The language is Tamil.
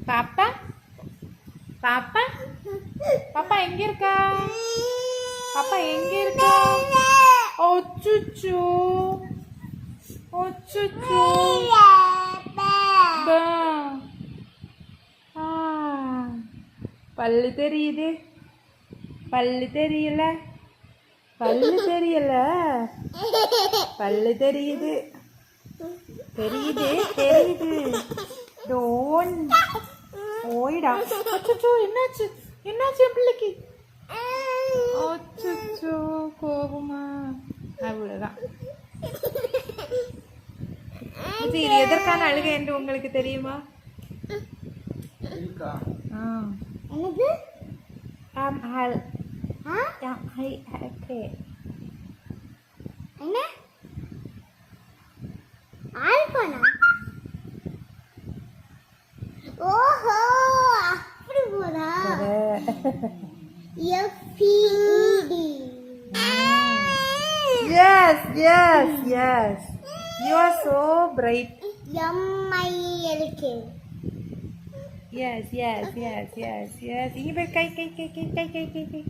பாப்பா பாப்பா பாப்பா எங்க இருக்கா? பாப்பா எங்க இருக்கா? ஒச்சுச்சு ஒச்சுச்சு பல்லு தெரியுது, பல்லு தெரியல, பல்லு தெரியல, பல்லு தெரியுது, தெரியுது தெரியுது. டோன் ஓய்டா. அச்சோ என்னாச்சு, என்னாச்சு என் பிள்ளைக்கு? அச்சோ கோபமா? அவ்வளவுதான். இது எதற்கான அழுகை என்று உங்களுக்கு தெரியுமா? என்னது? என்ன ஆல்பனா? ஓஹோ அப்படி போதா? FED. Yes, yes, yes. You are so bright. MILK. Yes, yes, yes, yes, yes. இங்க போய் கை கை கை கை கை கை கை கை